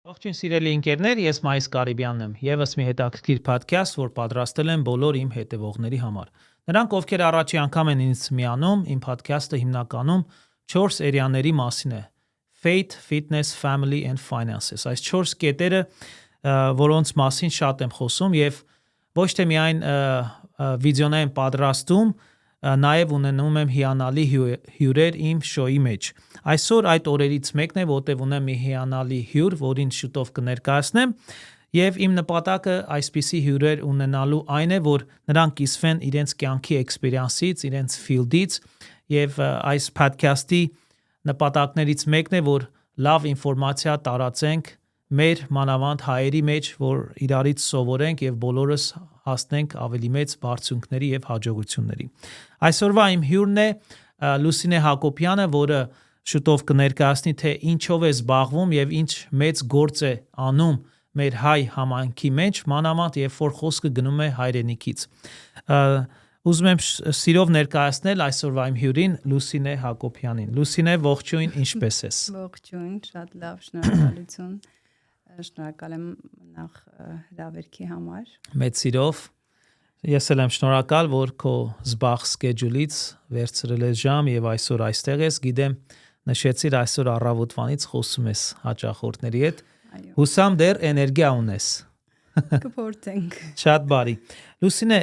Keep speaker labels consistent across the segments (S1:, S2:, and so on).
S1: Ողջույն սիրելի ընկերներ, ես Մայիս Կարիբյանն եմ, եւս մի հետաքրքիր podcast, որ պատրաստել եմ բոլոր իմ հետևողների համար։ Նրանք, ովքեր առաջի անգամ են ինձ միանում, իմ podcast-ը հիմնականում 4 էրիաների մասին է. Faith, Fitness, Family and Finances։ Այս 4 կետերը, որոնց մասին շատ եմ խոսում եւ ոչ թե միայն վիդեոներ եմ պատրաստում, նաև ունենում եմ հիանալի հյուրեր իմ շոուի մեջ։ Այսօր այդ օրերից մեկն է, որտեղ ունեմ մի հիանալի հյուր, որին շուտով կներկայացնեմ, եւ իմ նպատակը այսպիսի հյուրեր ունենալու այն է, որ նրանք կիսվեն իրենց կյանքի էքսպերիենսից, իրենց ֆիլդից, եւ այս podcast-ի նպատակներից մեկն է, որ լավ ինֆորմացիա տարածենք մեր մանավանդ հայերի մեջ, որ իրարից սովորենք եւ բոլորս հասնենք ավելի մեծ բարձունքների եւ հաջողությունների։ Այսօրվա իմ հյուրն է Լուսինե Հակոբյանը, որը շուտով կներկայացնի, թե ինչով է զբաղվում եւ ինչ մեծ գործ է անում մեր հայ համայնքի մեջ, մանավանդ երբ որ խոսքը գնում է հայրենիքից։ Ուզում եմ սիրով ներկայացնել այսօրվա իմ հյուրին Լուսինե Հակոբյանին։ Լուսինե, ողջույն, ինչպե՞ս ես։
S2: Ողջույն, շատ լավ, շնորհակալություն։ Շնորհակալ եմ նախ հրավերքի համար։
S1: Մեծ սիրով։ Ես էլ եմ շնորհակալ, որ քո զբաղ սկեջուլից վերցրել ես ժամ եւ այսօր այստեղ ես։ Գիտեմ, նշեցիր այսօր առավոտվանից խոսում ես հաճախորդների հետ։ Հուսամ դեռ էներգիա ունես։
S2: Կփորձենք։
S1: Շատ բարի։ Լուսինե,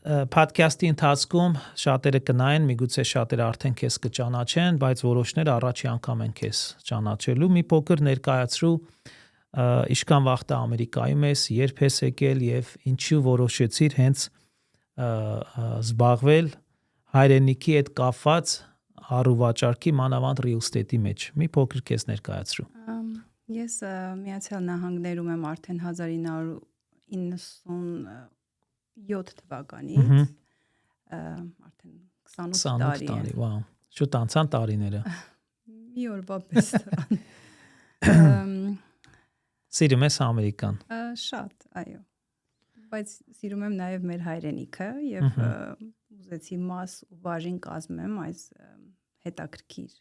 S1: podcast-ի ընթացքում շատերը կնայեն, միգուցե շատերը արդեն քեզ կճանաչեն, բայց որոշները առաջի անգամ են քեզ ճանաչելու։ Մի փոքր ներկայացրու ինչքան վաղ Ամերիկայում ես, երբ ես եկել եւ ինչու որոշեցիր հենց զբաղվել հայրենիքի հետ կապված առուվաճառքի մանավանդ real estate-ի մեջ։ Մի փոքր քեզ ներկայացրու։
S2: Ես Միացյալ Նահանգներում եմ արդեն 1997 թվականից, արդեն 28 տարի։
S1: Վաու, շուտ անցան տարիները։
S2: Մի օրվա պես։
S1: Սիրում ես Ամերիկան։
S2: Շատ, այո։ Բայց սիրում եմ նաև մեր հայրենիքը եւ ուզեցի մաս ու բաժին կազմեմ այս հետաքրքիր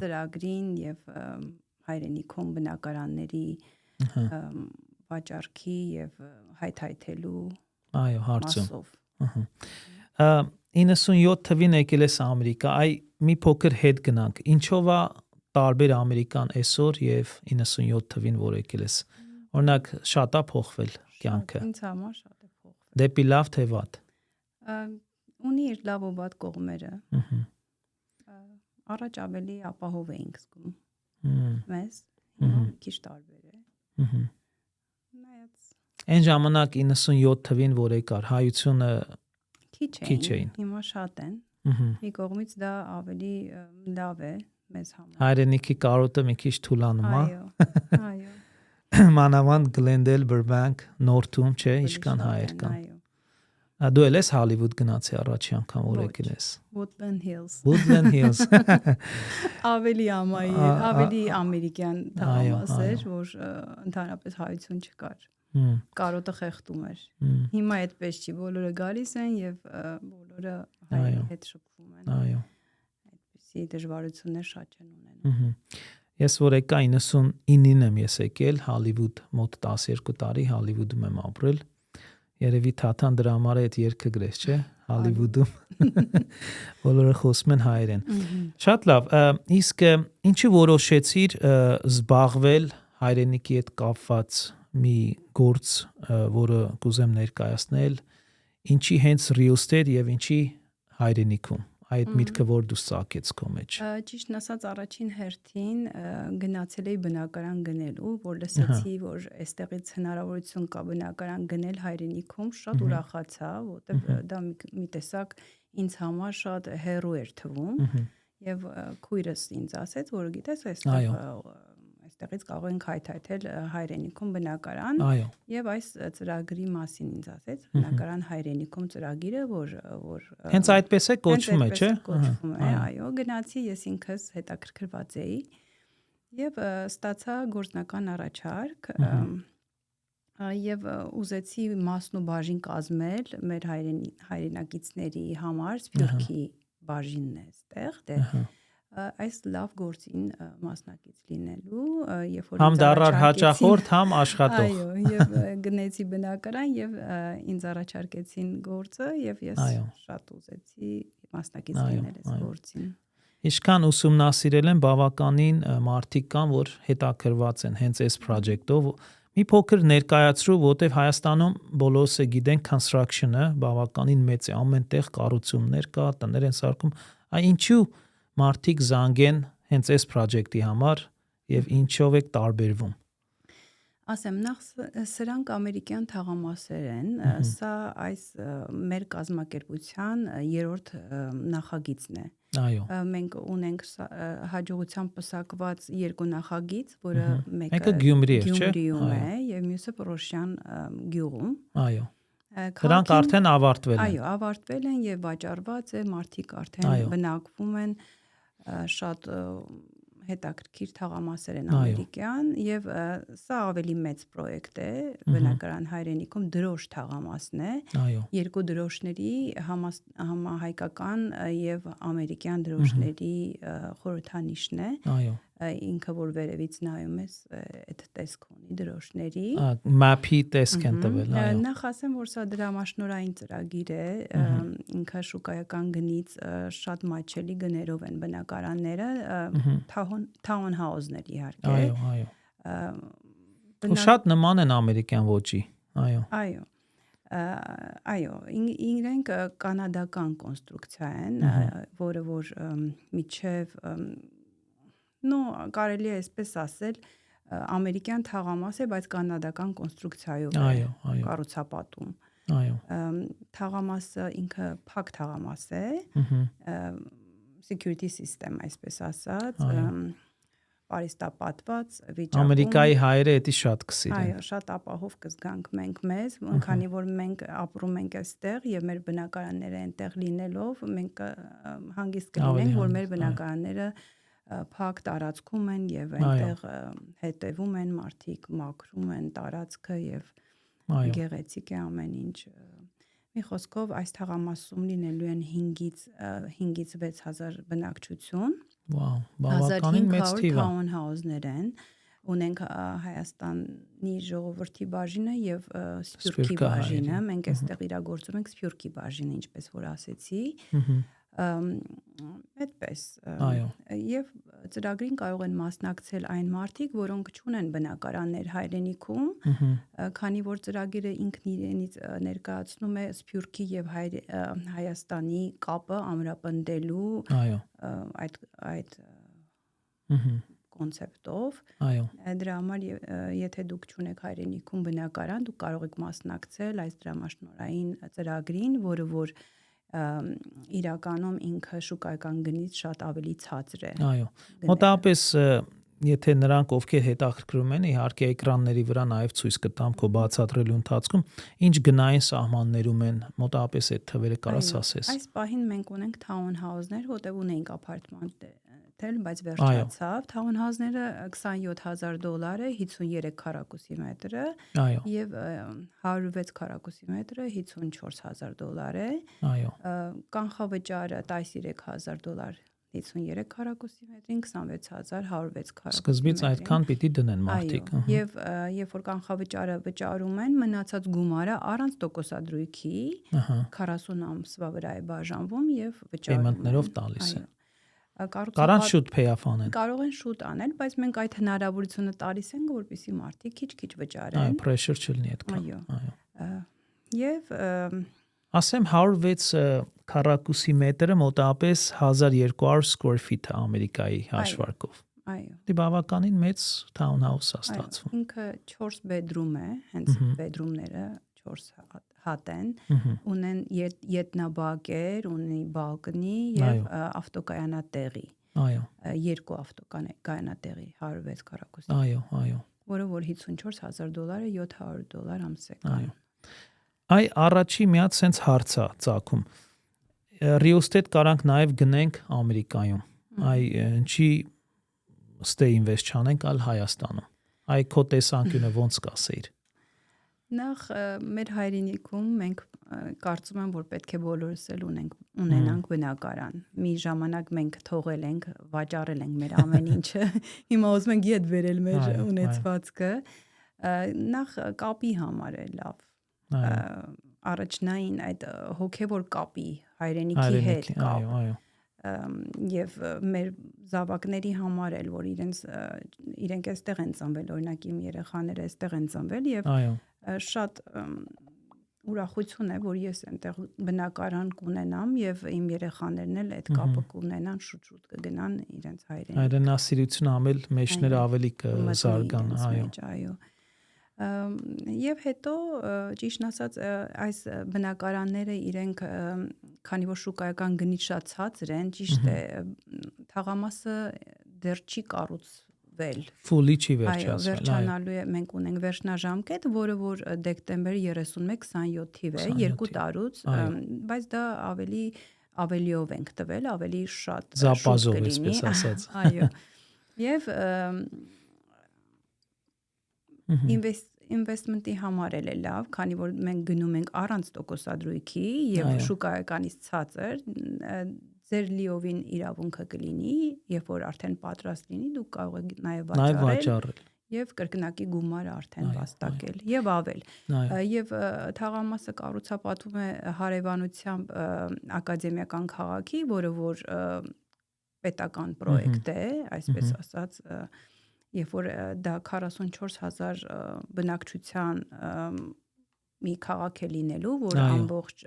S2: ծրագրին եւ հայրենիքում բնակարանների վաճառքի եւ հայթայթելու
S1: հարցում։ 97 թվին եկել ես Ամերիկա, այ մի փոքր հետ գնանք։ Ինչով է տարբեր Ամերիկան այսօր եւ 97 թվին, որ եկել ես։ Օրինակ, շատ է փոխվել կյանքը։
S2: Ինձ համար շատ է փոխվել։
S1: Դեպի լավ թե վատ։
S2: Ունի իր լավ ու վատ կողմերը։ Առաջ ավելի ապահով էինք զգում։ Մեզ քիչ տարբեր է։ Նայած
S1: Այն ժամանակ 97 թվին, որ եկար, հայությունը քիչ էին։
S2: Հիմա շատ են։ Մի կողմից դա ավելի լավ է մեզ համար։
S1: Հայրենիքի կարոտը մի քիչ թուլանում է։
S2: Այո։
S1: Մանավանդ Glendale, Burbank, North-ում, չէ, ինչքան հայեր կան։ Դու ես Հոլիվուդ գնացի առաջի անգամ, որ եկել ես։
S2: Woodland Hills։
S1: Woodland Hills։
S2: Ավելի ամայր, ավելի ամերիկյան թաղամաս էր, որ ընդհանրապես հայություն չկար։ Կարոտը խեղդում էր։ Հիմա այդպես չի, բոլորը գալիս են եւ բոլորը հայերի հետ շփվում են։
S1: Այո։
S2: Այդպիսի դժվարություններ շատ չեն ունենում։
S1: Ես որ եկա 99-ին եմ ես եկել Հոլիվուդ, մոտ 12 տարի Հոլիվուդում եմ ապրել։ Երևի Թաթան դրա համար է այդ երգը գրես, չէ՞, Հոլիվուդում։ Բոլորը խոսում են հայերեն։ Շատ լավ։ Իսկ ինչու որոշեցիր զբաղվել հայրենիքի հետ կապված մի գործ, որը կուզեմ ներկայացնել, ինչի հենց real estate եւ ինչի հայրենիքում։ Այդ միտքը որ դու սակեց քո մեջ։
S2: Ճիշտն ասած առաջին հերթին գնացել էի բնակարան գնելու, որ լսեցի, որ այստեղից հնարավորություն կա բնակարան գնել հայրենիքում, շատ ուրախացա, որտեղ դա մի տեսակ ինձ համար շատ հեռու էր թվում, եւ քույրս ինձ ասեց, որ գիտես, այստեղից կարող ենք հայթայթել հայրենիքում բնակարան, եւ այս ծրագրի մասին ինձ ասեց, բնակարան հայրենիքում ծրագիրը, որ
S1: հենց այդպես է կոչվում է, չէ՞։
S2: Կոչվում է, այո, գնացի, ես ինքս հետաքրքրված էի եւ ստացա գործնական առաջարկ եւ ուզեցի մասն ու բաժին կազմել մեր հայրենակիցների համար, Սփյուռքի բաժինն է այստեղ, այս լավ գործին մասնակից լինելու, երբ որ
S1: Համ դառար հաճախորդ, համ աշխատող։
S2: Այո, եւ գնեցի բնակարան եւ ինձ առաջարկեցին գործը եւ ես շատ ուզեցի մասնակից լինել այս գործին։
S1: Ինչքան ուսումնասիրել եմ, բավականին մարդիկ կան, որ հետաքրված են հենց այս project-ով։ Մի փոքր ներկայացրու, որտեվ Հայաստանում բոլորս է գիտենք construction-ը բավականին մեծ է, ամեն տեղ կառուցումներ կա, տներ են սարքում։ Ինչու մարդիկ զանգեն հենց այս project-ի համար եւ ինչով է տարբերվում։
S2: Ասեմ, նախ սրանք ամերիկյան թաղամասեր են, սա այս մեր կազմակերպության երրորդ նախագիծն է։
S1: Այո։
S2: Մենք ունենք հաջողությամբ պսակված երկու նախագիծ, որը
S1: մեկը
S2: Գյումրիում է եւ մյուսը Պրոշյան գյուղում։
S1: Այո։ Դրանք արդեն ավարտվել են։
S2: Այո, ավարտվել են եւ վաճառված է, մարդիկ արդեն բնակվում են, շատ հետաքրքիր թաղամասեր են ամերիկյան եւ սա ավելի մեծ պրոյեկտ է բնակարան հայրենիքում դրոշ թաղամասն է երկու դրոշների համահայկական եւ ամերիկյան դրոշների խորհրդանիշն է ինքը որ վերևից նայում ես այդ տեսք ունի դրոշների
S1: մապի տեսք են տվել այո
S2: նախ ասեմ որ սա դրամաշնորհային ծրագիր է ինքը շուկայական գնից շատ մատչելի գներով են բնակարանները town house-ներ իհարկե
S1: այո շատ նման են ամերիկյան ոճի
S2: այո իրենք կանադական կոնստրուկցիա են որը որ միջև կարելի է այսպես ասել ամերիկյան թաղամաս է, բայց կանադական կոնստրուկցիայով է կառուցապատում։ Թաղամասը ինքը փակ թաղամաս է, security system, այսպես ասած, պարիստապատված վիճակում։
S1: Ամերիկայի հայերը էդի շատ կսիրեն։
S2: Այո, շատ ապահով կզգանք մենք մեզ, քանի որ մենք ապրում ենք այստեղ եւ մեր բնակարանները այնտեղ լինելով, մենք հանգիստ կլինենք, որ մեր բնակարանները փակ տարածքում են եւ այնտեղ հետևում են մարդիկ, մաքրում են տարածքը եւ գեղեցիկ է ամեն ինչ։ Մի խոսքով այս թաղամասում լինելու են 5-ից 6000 բնակչություն։
S1: Վաու, բավականին մեծ թիվ է։
S2: town house-ներ են։ Ունենք Հայաստանի ժողովրդի բաժինը եւ Սփյուռքի բաժինը։ Մենք այստեղ իրագործում ենք Սփյուռքի բաժինը, ինչպես որ ասեցի։ Այդպես եւ ծրագրին կարող են մասնակցել այն մարդիկ, որոնք չունեն բնակարաններ հայրենիքում, քանի որ ծրագիրը ինքն իրենից ներկայացնում է Սփյուռքի եւ Հայաստանի կապը ամրապնդելու այդ կոնցեպտով։ Դրա համար եթե դուք չունեք հայրենիքում բնակարան, դուք կարող եք մասնակցել այս դրամաշնորհային ծրագրին, որը որ իրականում ինքը շուկայական գնից շատ ավելի ցածր է։
S1: Այո։ Մոտավորապես եթե նրանք ովքեր հետաքրքրում են, իհարկե էկրանների վրա նաև ցույց կտամ քո բացատրելու ընթացքում, ինչ գնային սահմաններում են, մոտավորապես այդ թվերը կարաս ասես։
S2: Այս պահին մենք ունենք town house-ներ, որտեղ ունենք ապարտամաններ, բայց վերջացավ։ Town house-ները $27000 է, 53 քառակուսի մետրը, եւ 106 քառակուսի մետրը $54000 է։ Կանխավճարը $13000 53 քառակուսի մետրին 26106 քառակուսի։
S1: Սկզբից այդքան պիտի դնեն մարդիկ։
S2: Եվ երբ որ կանխավճարը վճարում են, մնացած գումարը առանց տոկոսադրույքի 40 ամսվա վրա է բաժանվում եւ վճարում։
S1: Պայմաններով տալիս են։ Կարան շուտ pay-off անեն։
S2: Կարող են շուտ անել, բայց մենք այդ հնարավորությունը տալիս ենք, որպեսզի մարդիկ քիչ-քիչ վճարեն։
S1: Այո, pressure չլինի այդքան։
S2: Այո։ Եվ
S1: ասեմ 106 քառակուսի մետրը մոտավորապես 1200 square feet է Ամերիկայի հաշվարկով։
S2: Այո։
S1: Դե բավականին մեծ town house է ստացվում։
S2: Ինքը 4 bedroom է, հենց bedroom-ները 4 հատ են, ունեն ետնաբակեր, ունի բալկոնի եւ ավտոկայանատեղի։
S1: Այո։
S2: Երկու ավտոկայանատեղի 106 քառակուսի։
S1: Այո։
S2: Որը որ $54000 է, $700 ամսական։
S1: Այ առաջի մի հատ sense հարց է ծագում։ Real estate կարանք նաև գնենք Ամերիկայում։ Այ ինչի stay invest չանենք այլ Հայաստանում։ Այ քո տեսանկյունը ոնց կասեիր։
S2: Նախ մեր հայրենիքում մենք կարծում եմ, որ պետք է բոլորս էլ ունենանք բնակարան։ Մի ժամանակ մենք թողել ենք, վաճառել ենք մեր ամեն ինչը, հիմա ուզում ենք իդ վերել մեր ունեցվածքը, նախ կապի համար է լավ։ Առաջնային այդ հոգևոր կապի, հայրենիքի հետ կապ։ Եվ մեր զավակների համար էլ, որ իրենք այստեղ են ծնվել, օրինակ իմ երեխաները այստեղ են ծնվել եւ շատ ուրախություն է, որ ես այնտեղ բնակարան կունենամ եւ իմ երեխաներն էլ այդ կապը կունենան, շուտ կգնան իրենց հայրենիք։
S1: Հայրենասիրությունը ամել մեջները ավելի կզարգան,
S2: այո։ Եվ հետո ճիշտն ասած այս բնակարանները իրենք քանի որ շուկայական գնից շատ ցածր են, ճիշտ է, թաղամասը դեռ չի կառուցվել։
S1: Ֆուլի չի վերջացվել։
S2: Այո, վերջանալու է, մենք ունենք վերջնաժամկետ, որը որ դեկտեմբերի 31-27 թիվ է, 2 տարուց, բայց դա ավելիով ենք տվել, ավելի շատ
S1: զապազով էսպես ասած։
S2: Այո։ Եվ investment-ի համար էլ է լավ, քանի որ մենք գնում ենք առանց տոկոսադրույքի եւ շուկայականից ցածր, ձեր լիովին իրավունքը կլինի, երբ որ արդեն պատրաստ լինի, դուք կարող եք նաեւ վաճառել եւ կրկնակի գումարը արդեն վաստակել եւ ավել։ Եվ թաղամասը կառուցապատվում է հարևանությամբ ակադեմիական քաղաքի, որը որ պետական պրոյեկտ է, այսպես ասած, երբ որ դա 44000 բնակչության մի քաղաք է լինելու, որ ամբողջ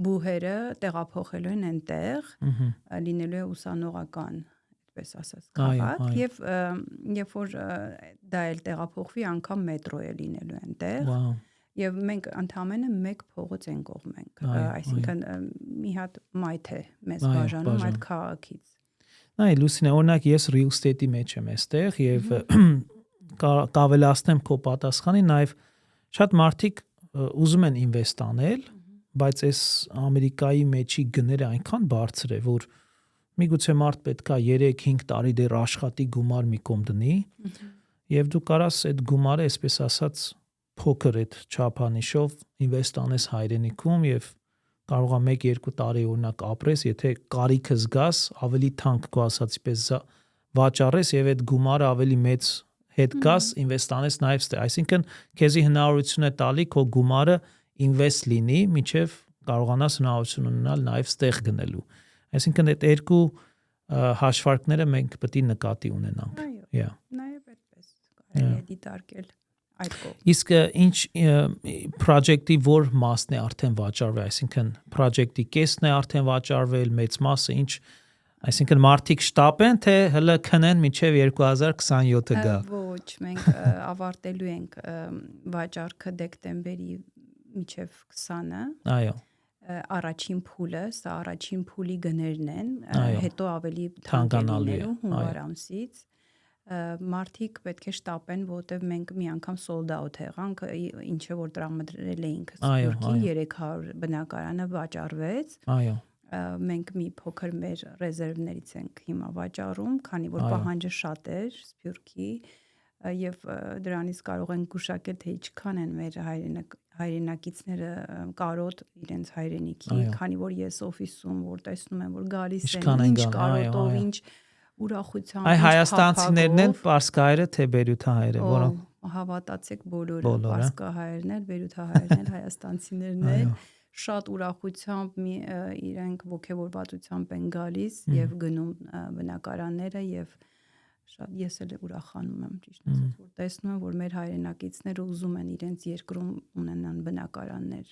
S2: բուհերը տեղափոխելու են այնտեղ, լինելու է ուսանողական, այդպես ասած, քաղաք, եւ երբ որ դա էլ տեղափոխվի, անգամ մետրո է լինելու այնտեղ։ Եվ մենք ընդամենը մեկ փողոց են կողմենք, այսինքն մի հատ մայթ է մեզ բաժանում այդ քաղաքից։
S1: Այ Լուսինե, օրինակ ես real estate-ի մեջ եմ այստեղ եւ կավելացնեմ քո պատասխանի, նաեւ շատ մարդիկ ուզում են ինվեստ անել, բայց այս Ամերիկայի մեջի գները այնքան բարձր է, որ միգուցե մարդ պետքա 3-5 տարի դեռ աշխատի գումար մի կողմ դնի եւ դու կարաս այդ գումարը, այսպես ասած, փոքր այդ չափանիշով ինվեստ անես հայրենիքում եւ կարող է 1-2 տարի օրինակ ապրես, եթե կարիքը զգաս, ավելի թանկ քո ասածի պես վաճառես եւ այդ գումարը ավելի մեծ հետ գաս, ինվեստ անես նաեւ ստե, այսինքն քեզի հնարավորություն է տալի քո գումարը ինվեստ լինի, միջև կարողանաս հնարավորություն ունենալ նաեւ ստեղ գնելու։ Այսինքն այդ երկու հաշվարկները մենք պետք է նկատի ունենանք։
S2: Այո, նաեւ այդպես կարելի է դիտարկել։
S1: Իսկ ինչ project-ի որ մասն է արդեն վաճառվել, այսինքն project-ի կեսն է արդեն վաճառվել, մեծ մասը ինչ, այսինքն մարդիկ շտապ են, թե հələ քնեն մինչև 2027-ը գա։
S2: Ոչ, մենք ավարտելու ենք վաճառքը դեկտեմբերի մինչև 20-ը։
S1: Այո։
S2: Առաջին փուլը, սա առաջին փուլի գներն են, հետո ավելի թանկանալու հունվար ամսից։ Մարդիկ պետք է շտապեն, որովհետև մենք մի անգամ sold out եղանք, ինչը որ տրամադրել էինք Սփյուռքի 300 բնակարանը վաճառվեց։
S1: Այո։
S2: Մենք մի փոքր մեր ռեզերվներից ենք հիմա վաճառում, քանի որ պահանջը շատ էր Սփյուռքի եւ դրանից կարող ենք գուշակել, թե ինչքան են մեր հայրենակիցները կարոտ իրենց հայրենիքի, քանի որ ես օֆիսում որ տեսնում եմ, որ գալիս են ինչ կարոտով, ինչ ուրախությամբ,
S1: այ հայաստանցիներն են, պարսկահայերը թե բերութահայերը, որոնք
S2: հավատացեք բոլորը, պարսկահայերն են, բերութահայերն են, հայաստանցիներն են, շատ ուրախությամբ իրենք ողջավորվածությամբ են գալիս եւ գնում բնակարանները եւ շատ ես էլ ուրախանում եմ, ճիշտ ասած, որ տեսնում եմ, որ մեր հայրենակիցները ուզում են իրենց երկրում ունենան բնակարաններ։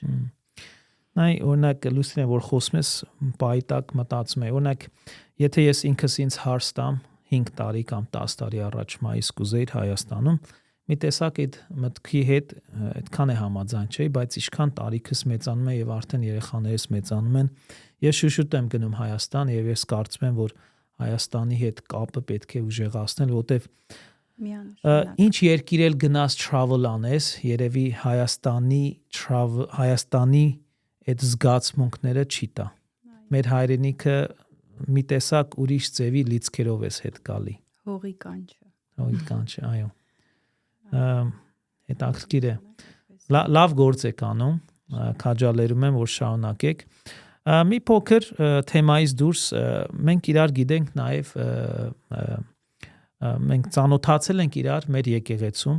S1: Այ օրինակ Լուսինե, որ խոսում ես, պայտակ մտածում եմ, օրինակ եթե ես ինքս ինձ հարց տամ 5 տարի կամ 10 տարի առաջ մայիս կուզեի Հայաստանում, մի տեսակ այդ մտքի հետ այդքան է համաձայն չէ, բայց ինչքան տարիքս մեծանում է եւ արդեն երեխաներս մեծանում են, ես շուշուտ եմ գնում Հայաստան եւ ես կարծում եմ, որ Հայաստանի հետ կապը պետք է ուժեղացնել, որտեվ ինչ երկիր էլ գնաս travel անես, երևի Հայաստանի այդ զգացմունքները չի տա։ Մեր հայրենիքը մի տեսակ ուրիշ ձևի լիցքերով էս հետ գալի։
S2: Հողի կանչը։
S1: Հողի կանչը, այո։ Հետաքրքիր է։ Լավ գործ եք անում քաջալերում եմ, որ շարունակեք։ Մի փոքր թեմայից դուրս մենք իրար գիտենք նաև մենք ծանոթացել ենք իրար մեր եկեղեցում։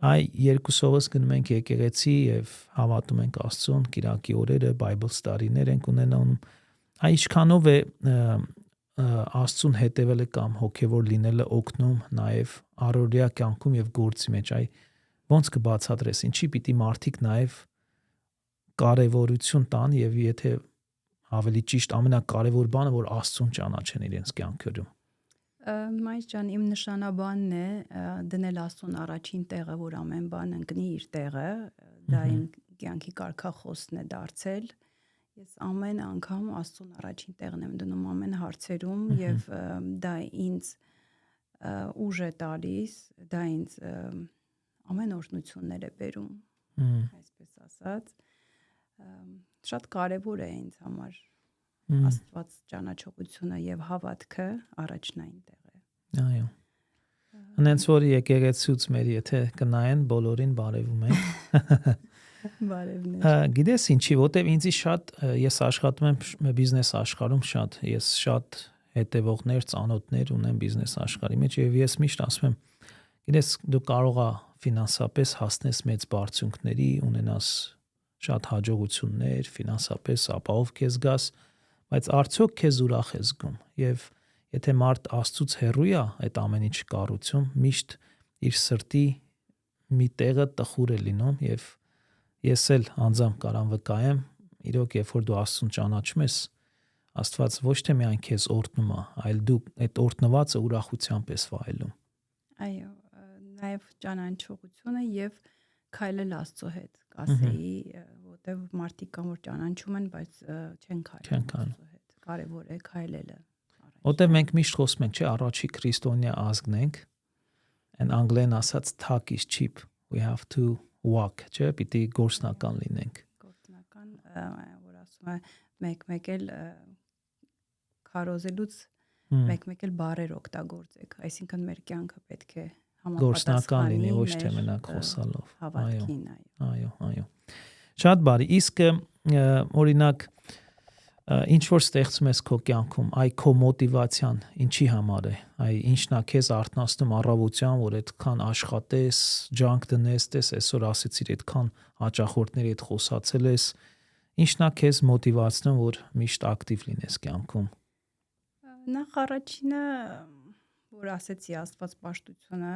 S1: Այ երկուսովս գնում ենք եկեղեցի եւ հավատում ենք Աստծուն, Կիրակի օրերը, Bible study-ներ ենք ունենում։ Այ ինչքանով է Աստծուն հետևելը կամ հոգևոր լինելը օգնում նաև առօրյա կյանքում եւ գործի մեջ։ Այ ո՞նց կբացատրես, ինչի պիտի մարդիկ նաև կարևորություն տան եւ եթե ավելի ճիշտ ամենակարևոր բանը որ Աստծուն ճանաչեն իրենց կյանքերում։
S2: Մայր ջան, իմ նշանաբանն է դնել Աստծուն առաջին տեղը, որ ամեն բան ընկնի իր տեղը, դա իմ կյանքի կարգախոսն է դարձել։ Ես ամեն անգամ Աստծուն առաջին տեղն եմ դնում ամեն հարցերում եւ դա ինձ ուժ է տալիս, դա ինձ ամեն օրհնություններ է բերում, այսպես ասած։ Շատ կարևոր է ինձ համար Աստված ճանաչողությունը եւ հավատքը առաջնային տեղ է։
S1: Այո։ Հենց որ եկեղեցուց մեր եթե կնայեն բոլորին բարևում ենք։
S2: Բարևներ։
S1: Գիտես ինչի, որտեվ ինձի շատ ես աշխատում եմ բիզնես աշխարհում շատ, ես շատ հետևողներ, ծանոթներ ունեմ բիզնես աշխարհի մեջ եւ ես միշտ ասում եմ, գիտես դու կարող ես ֆինանսապես հասնես մեծ բարձունքների, ունենաս շատ հաջողություններ, ֆինանսապես ապահով քեզ գաս, բայց արդյոք քեզ ուրախ ես զգում եւ եթե մարդ Աստծուց հեռու է այդ ամեն ինչ կառուցում, միշտ իր սրտի մի տեղը տխուր է լինում եւ ես էլ անձամբ կարամ վկայեմ, իրոք երբ որ դու Աստծուն ճանաչում ես, Աստված ոչ թե միայն քեզ օրհնում է, այլ դու այդ օրհնվածը ուրախությամբ ես վայելում։
S2: Այո, նաեւ ճանաչողությունը եւ քայլել Աստծո հետ, կասեի, որտեվ մարդիկ կան որ ճանաչում են, բայց չեն քայլում Աստծո հետ։ Կարևոր է քայլելը։
S1: Որտեվ մենք միշտ խոսում ենք, չէ, առաջի քրիստոնյա ազգն ենք, and անգլերեն ասած talk is cheap. We have to walk, չէ, պիտի գործնական լինենք։
S2: Գործնական, որ ասում է մեկ-մեկ էլ քարոզելուց մեկ-մեկ էլ բարեր օգտագործեք, այսինքն մեր կյանքը պետք է
S1: գործնական լինի, ոչ թե մենակ խոսալով։
S2: Հավատքին,
S1: այո, այո։ Շատ բարի։ Իսկ օրինակ ինչ որ ստեղծում ես քո կյանքում, այ քո մոտիվացիան ինչի համար է։ Այ ինչն է քեզ արթնացնում առավոտյան, որ այդքան աշխատես, ջանք դնես, տես այսօր ասեցիր այդքան հաճախորդների հետ խոսացել ես, ինչն է քեզ մոտիվացնում, որ միշտ ակտիվ լինես կյանքում։
S2: Նախ առաջինը, որ ասեցի Աստված պաշտությունը,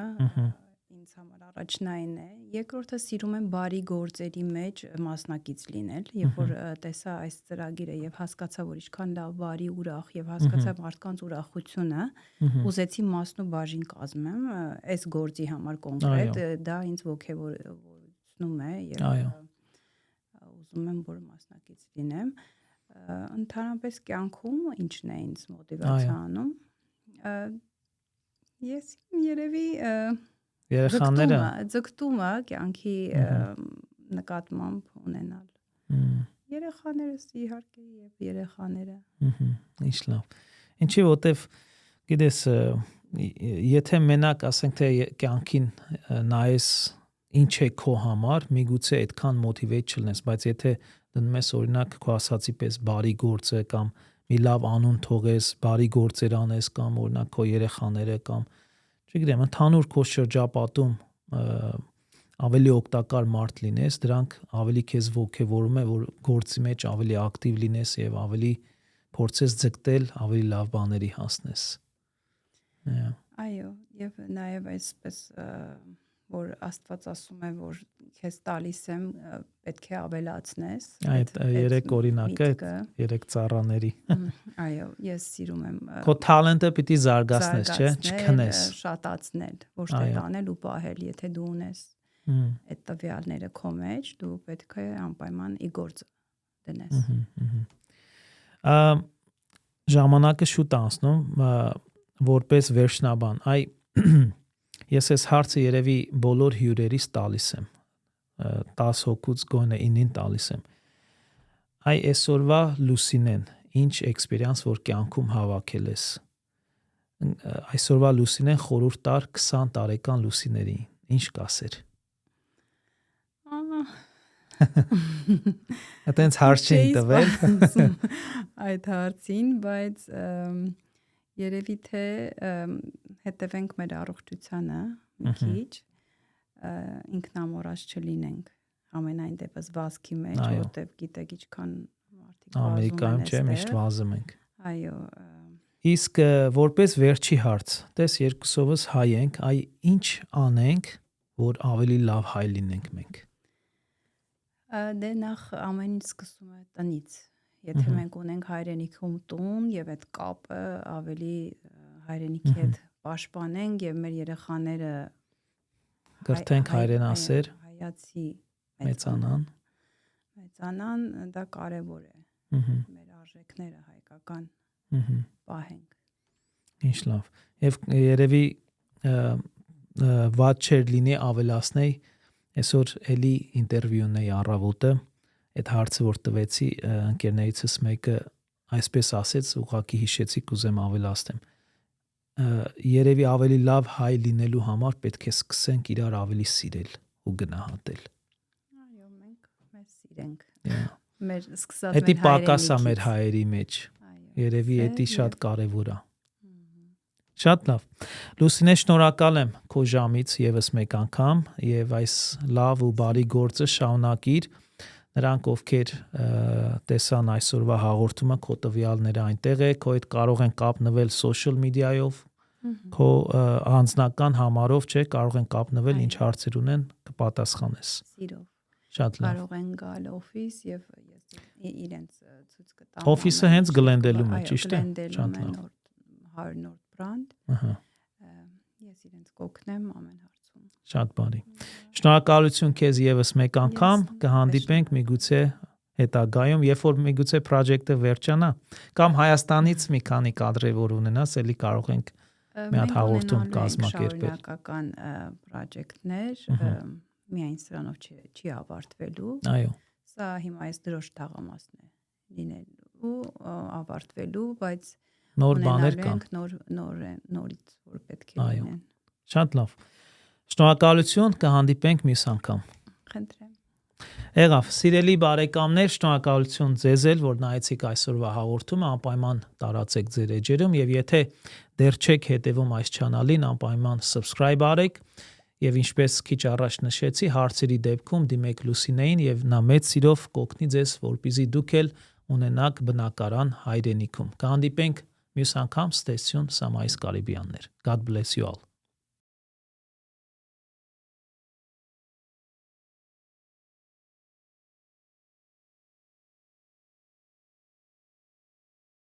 S2: ինձ համար առաջնային է։ Երկրորդը սիրում եմ բարի գործերի մեջ մասնակից լինել, երբ որ տեսա այս ծրագիրը եւ հասկացա, որ ինչքան լավ, բարի, ուրախ եւ հասկացա մարդկանց ուրախությունը, ուզեցի մասն ու բաժին կազմեմ այս գործի համար կոնկրետ, դա ինձ ոգևորում է եւ ուզում եմ որ մասնակից լինեմ։ Ընդհանրապես կյանքում ինչն է ինձ մոտիվացիա անում։ Ես երևի
S1: երեխաները
S2: ձգտումը կյանքի նկատմամբ ունենալ։ Երեխաներս իհարկե եւ երեխաները։
S1: Ինչ լավ։ Ինչի որտեվ գիտես եթե մենակ ասենք թե կյանքին նայես ինչ է քո համար, միգուցե այդքան մոտիվեյտ չլինես, բայց եթե դնում ես օրինակ քո ասացի պես բարի գործը կամ մի լավ անուն թողես, բարի գործեր անես կամ օրինակ քո երեխաները կամ չգիտեմ, ընդհանուր քո շրջապատում ավելի օգտակար մարդ լինես, դրանք ավելի քեզ ոգևորում է, որ գործի մեջ ավելի ակտիվ լինես եւ ավելի փորձես ձգտել, ավելի լավ բաների հասնես։
S2: Այո, եւ նաեւ այսպես որ Աստված ասում է, որ քեզ տալիս եմ, պետք է ավելացնես։
S1: Այդ երեք օրինակը, երեք ծառաների։
S2: Այո, ես սիրում եմ։
S1: Քո talent-ը պիտի զարգացնես, չէ՞, չքնես։
S2: Շատացնել, ոչ թե տանել ու պահել, եթե դու ունես այդ տվյալները քո մեջ, դու պետք է անպայման ի գործ դնես։
S1: Ժամանակը շուտ անցնում, որպես վերջնաբան, այ ես այս հարցը երևի բոլոր հյուրերիս տալիս եմ 10 հոգուց գոնե 9-ին տալիս եմ այ այսօրվա Լուսինեն ինչ էքսպերիանս որ կյանքում հավաքել ես այսօրվա Լուսինեն խորհուրդ տար 20 տարեկան Լուսիներին ինչ կասեր Այդտենց հարց չեն տվել։
S2: Այդ հարցին, բայց երևի թե հետևենք մեր առողջությանը մի քիչ, ինքնամոռաց չլինենք ամենայն դեպս վազքի մեջ, որտեղ գիտեք ինչքան մարդիկ վազում են։
S1: Ամերիկայում չէ, միշտ վազում ենք։
S2: Այո։
S1: Իսկ որպես վերջի հարց, տես երկուսովս հայ ենք, այ ինչ անենք, որ ավելի լավ հայ լինենք մենք։
S2: Դե նախ ամեն ինչ սկսում է տնից։ Եթե մենք ունենք հայրենիքում տուն եւ այդ կապը ավելի հայրենիքի հետ պաշտպանենք եւ մեր երեխաները
S1: կրթենք հայրենասեր,
S2: հայացի
S1: մեծանան,
S2: դա կարեւոր է։ Մեր արժեքները հայկական պահենք։
S1: Ինչ լավ։ Եվ երևի վատ չէր լինի ավելացնել այսօր էլի ինտերվյուն էի առավոտը այդ հարցը որ տվեցի ընկերներիցս մեկը այսպես ասեց ուղղակի հիշեցի կուզեմ ավելացնեմ երևի ավելի լավ հայ լինելու համար պետք է սկսենք իրար ավելի սիրել ու գնահատել։
S2: Այո, մենք մեզ սիրենք։ Մեր սկսած
S1: մեր հայրենիքից։ Դա պակասա մեր հայերի մեջ։ Երևի դա շատ կարևոր է։ Շատ լավ։ Լուսինե, շնորհակալ եմ քո ժամից եւս մեկ անգամ եւ այս լավ ու բարի գործը շարունակիր։ Նրանք ովքեր տեսան այսօրվա հաղորդումը, քո տվյալները այնտեղ է, քո հետ կարող են կապնվել social media-ով, քո անձնական համարով, չէ, կարող են կապնվել, ինչ հարցեր ունեն, կպատասխանես։
S2: Սիրով։
S1: Շատ լավ։
S2: Կարող են գալ օֆիս եւ ես իրենց ցույց կտամ։
S1: Օֆիսը հենց Գլենդելում է, ճիշտ է։
S2: Շատ լավ։ 100 North Brand։ Ես իրենց կօգնեմ ամեն հարցում։
S1: Շատ բարի։ Շնորհակալություն քեզ եւս մեկ անգամ, կհանդիպենք միգուցե հետագայում, երբ որ միգուցե project-ը վերջանա, կամ Հայաստանից մի քանի կադրեր որ ունենաս, էլի կարող ենք մի հատ հաղորդում կազմակերպել։
S2: Շարունակական project-ներ, միայն սրանով չի ավարտվելու։
S1: Այո։
S2: Սա հիմա այս դրոշ թաղամասն է լինելու ավարտվելու, բայց
S1: նոր բաներ կան,
S2: նորից որ պետք է լինեն։
S1: Շատ լավ։ Շնորհակալություն, կհանդիպենք մյուս անգամ։
S2: Խնդրեմ։
S1: Եղավ, սիրելի բարեկամներ, շնորհակալություն ձեզ էլ, որ նայեցիք այսօրվա հաղորդումը, անպայման տարածեք ձեր էջերում եւ եթե դեռ չեք հետեւում այս չանալին, անպայման subscribe արեք եւ ինչպես քիչ առաջ նշեցի, հարցերի դեպքում դիմեք Լուսինեին եւ նա մեծ սիրով կօգնի ձեզ, որպեսզի դուք էլ ունենաք բնակարան հայրենիքում։ Կհանդիպենք մյուս անգամ, ստեսյուն Սամայիս Կարիբյաններ։ God bless you all.